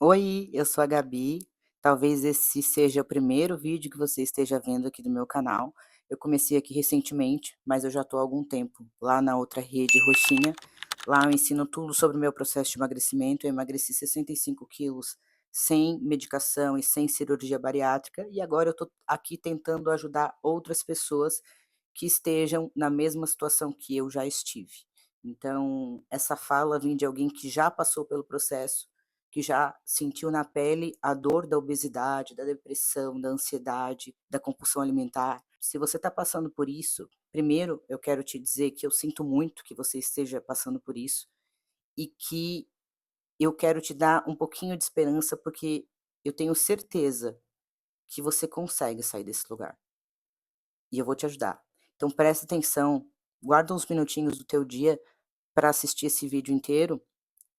Oi, eu sou a Gabi. Talvez esse seja o primeiro vídeo que você esteja vendo aqui do meu canal. Eu comecei aqui recentemente, mas eu já estou há algum tempo lá na outra rede roxinha. Lá eu ensino tudo sobre o meu processo de emagrecimento. Eu emagreci 65 quilos sem medicação e sem cirurgia bariátrica. E agora eu estou aqui tentando ajudar outras pessoas que estejam na mesma situação que eu já estive. Então, essa fala vem de alguém que já passou pelo processo, que já sentiu na pele a dor da obesidade, da depressão, da ansiedade, da compulsão alimentar. Se você está passando por isso, primeiro eu quero te dizer que eu sinto muito que você esteja passando por isso e que eu quero te dar um pouquinho de esperança, porque eu tenho certeza que você consegue sair desse lugar e eu vou te ajudar. Então presta atenção, guarda uns minutinhos do teu dia para assistir esse vídeo inteiro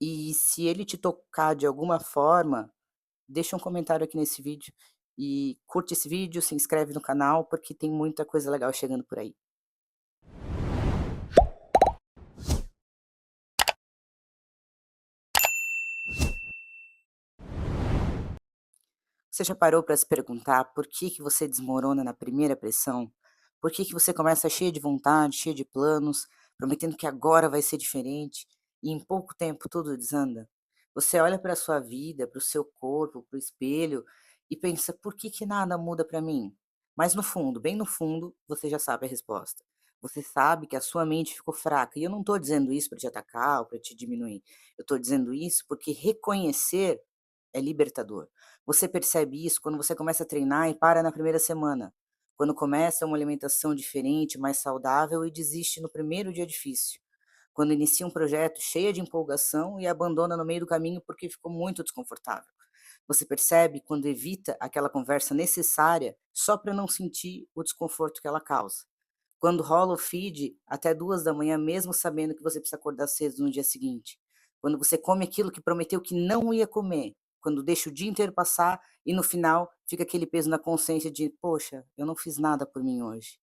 e se ele te tocar de alguma forma, deixa um comentário aqui nesse vídeo e curte esse vídeo, se inscreve no canal, porque tem muita coisa legal chegando por aí. Você já parou para se perguntar por que que você desmorona na primeira pressão? Por que que você começa cheia de vontade, cheia de planos, prometendo que agora vai ser diferente e em pouco tempo tudo desanda? Você olha para a sua vida, para o seu corpo, para o espelho e pensa: por que que nada muda para mim? Mas no fundo, bem no fundo, você já sabe a resposta. Você sabe que a sua mente ficou fraca. E eu não estou dizendo isso para te atacar ou para te diminuir. Eu estou dizendo isso porque reconhecer é libertador. Você percebe isso quando você começa a treinar e para na primeira semana, quando começa uma alimentação diferente, mais saudável e desiste no primeiro dia difícil, quando inicia um projeto cheia de empolgação e abandona no meio do caminho porque ficou muito desconfortável. Você percebe quando evita aquela conversa necessária só para não sentir o desconforto que ela causa. Quando rola o feed até 2 da manhã, mesmo sabendo que você precisa acordar cedo no dia seguinte. Quando você come aquilo que prometeu que não ia comer. Quando deixa o dia inteiro passar e no final fica aquele peso na consciência de: "Poxa, eu não fiz nada por mim hoje".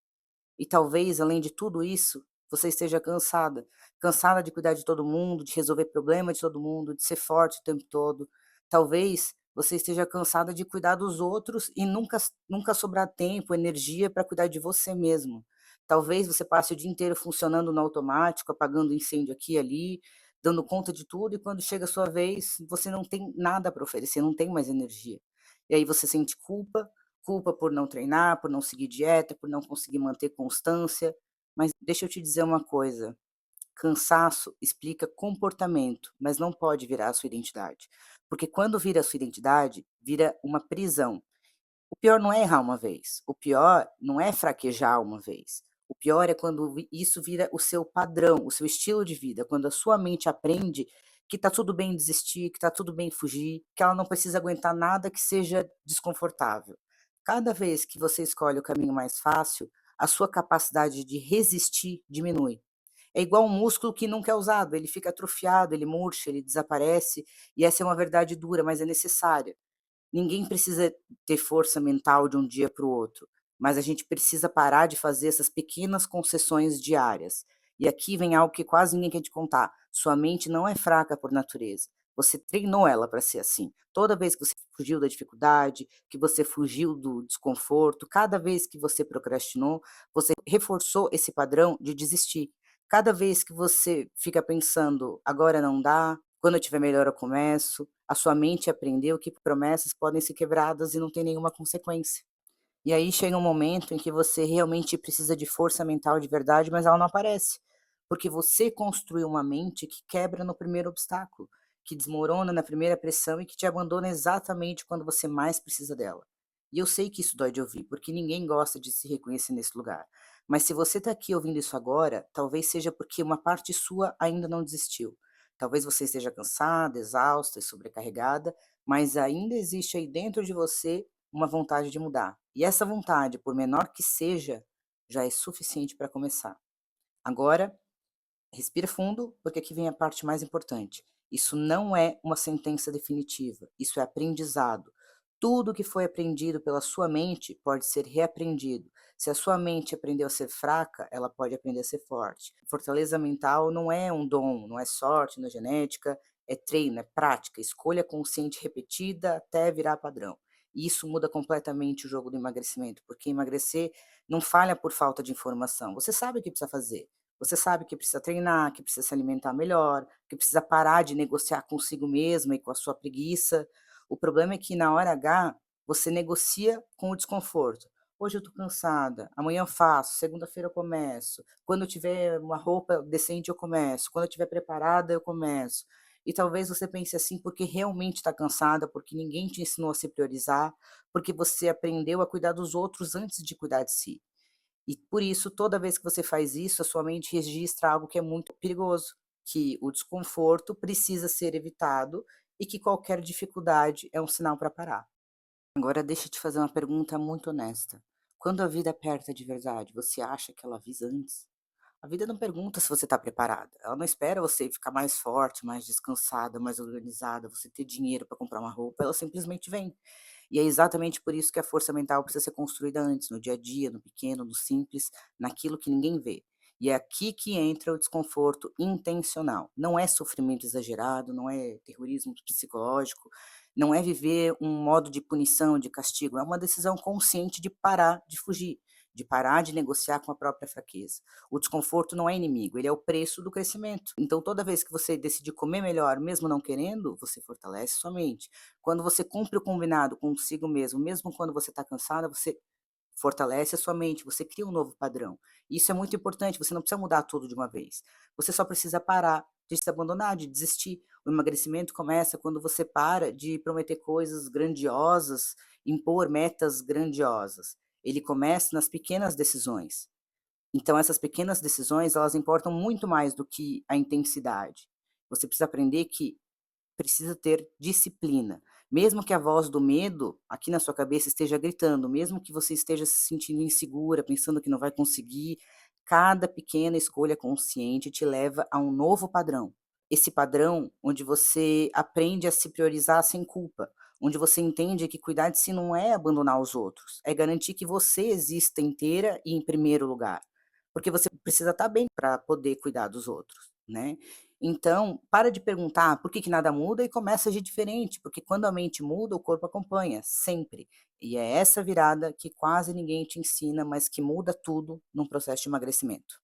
E talvez, além de tudo isso, você esteja cansada. Cansada de cuidar de todo mundo, de resolver problema de todo mundo, de ser forte o tempo todo. Talvez você esteja cansada de cuidar dos outros e nunca sobrar tempo, energia para cuidar de você mesmo. Talvez você passe o dia inteiro funcionando no automático, apagando incêndio aqui e ali, dando conta de tudo, e quando chega a sua vez, você não tem nada para oferecer, não tem mais energia. E aí você sente culpa, culpa por não treinar, por não seguir dieta, por não conseguir manter constância. Mas deixa eu te dizer uma coisa, cansaço explica comportamento, mas não pode virar a sua identidade. Porque quando vira a sua identidade, vira uma prisão. O pior não é errar uma vez, o pior não é fraquejar uma vez. O pior é quando isso vira o seu padrão, o seu estilo de vida, quando a sua mente aprende que tá tudo bem desistir, que tá tudo bem fugir, que ela não precisa aguentar nada que seja desconfortável. Cada vez que você escolhe o caminho mais fácil, a sua capacidade de resistir diminui. É igual um músculo que nunca é usado, ele fica atrofiado, ele murcha, ele desaparece, e essa é uma verdade dura, mas é necessária. Ninguém precisa ter força mental de um dia para o outro, mas a gente precisa parar de fazer essas pequenas concessões diárias. E aqui vem algo que quase ninguém quer te contar: sua mente não é fraca por natureza. Você treinou ela para ser assim. Toda vez que você fugiu da dificuldade, que você fugiu do desconforto, cada vez que você procrastinou, você reforçou esse padrão de desistir. Cada vez que você fica pensando: "Agora não dá, quando eu estiver melhor eu começo", a sua mente aprendeu que promessas podem ser quebradas e não tem nenhuma consequência. E aí chega um momento em que você realmente precisa de força mental de verdade, mas ela não aparece, porque você construiu uma mente que quebra no primeiro obstáculo, que desmorona na primeira pressão e que te abandona exatamente quando você mais precisa dela. E eu sei que isso dói de ouvir, porque ninguém gosta de se reconhecer nesse lugar. Mas se você está aqui ouvindo isso agora, talvez seja porque uma parte sua ainda não desistiu. Talvez você esteja cansada, exausta e sobrecarregada, mas ainda existe aí dentro de você uma vontade de mudar. E essa vontade, por menor que seja, já é suficiente para começar. Agora, respira fundo, porque aqui vem a parte mais importante. Isso não é uma sentença definitiva, isso é aprendizado. Tudo que foi aprendido pela sua mente pode ser reaprendido. Se a sua mente aprendeu a ser fraca, ela pode aprender a ser forte. Fortaleza mental não é um dom, não é sorte, não é genética, é treino, é prática, escolha consciente repetida até virar padrão. E isso muda completamente o jogo do emagrecimento, porque emagrecer não falha por falta de informação. Você sabe o que precisa fazer. Você sabe que precisa treinar, que precisa se alimentar melhor, que precisa parar de negociar consigo mesma e com a sua preguiça. O problema é que na hora H, você negocia com o desconforto. Hoje eu estou cansada, amanhã eu faço, segunda-feira eu começo, quando eu tiver uma roupa decente eu começo, quando eu estiver preparada eu começo. E talvez você pense assim porque realmente está cansada, porque ninguém te ensinou a se priorizar, porque você aprendeu a cuidar dos outros antes de cuidar de si. E por isso, toda vez que você faz isso, a sua mente registra algo que é muito perigoso, que o desconforto precisa ser evitado e que qualquer dificuldade é um sinal para parar. Agora deixa eu te fazer uma pergunta muito honesta. Quando a vida aperta de verdade, você acha que ela avisa antes? A vida não pergunta se você está preparada. Ela não espera você ficar mais forte, mais descansada, mais organizada, você ter dinheiro para comprar uma roupa. Ela simplesmente vem. E é exatamente por isso que a força mental precisa ser construída antes, no dia a dia, no pequeno, no simples, naquilo que ninguém vê. E é aqui que entra o desconforto intencional. Não é sofrimento exagerado, não é terrorismo psicológico, não é viver um modo de punição, de castigo, é uma decisão consciente de parar de fugir, de parar de negociar com a própria fraqueza. O desconforto não é inimigo, ele é o preço do crescimento. Então, toda vez que você decidir comer melhor, mesmo não querendo, você fortalece sua mente. Quando você cumpre o combinado consigo mesmo, mesmo quando você está cansada, você fortalece a sua mente, você cria um novo padrão. Isso é muito importante, você não precisa mudar tudo de uma vez. Você só precisa parar de se abandonar, de desistir. O emagrecimento começa quando você para de prometer coisas grandiosas, impor metas grandiosas. Ele começa nas pequenas decisões. Então essas pequenas decisões, elas importam muito mais do que a intensidade. Você precisa aprender que precisa ter disciplina. Mesmo que a voz do medo aqui na sua cabeça esteja gritando, mesmo que você esteja se sentindo insegura, pensando que não vai conseguir, cada pequena escolha consciente te leva a um novo padrão. Esse padrão onde você aprende a se priorizar sem culpa, onde você entende que cuidar de si não é abandonar os outros, é garantir que você exista inteira e em primeiro lugar, porque você precisa estar bem para poder cuidar dos outros, né. Então, para de perguntar por que que nada muda e começa a agir diferente, porque quando a mente muda, o corpo acompanha, sempre. E é essa virada que quase ninguém te ensina, mas que muda tudo num processo de emagrecimento.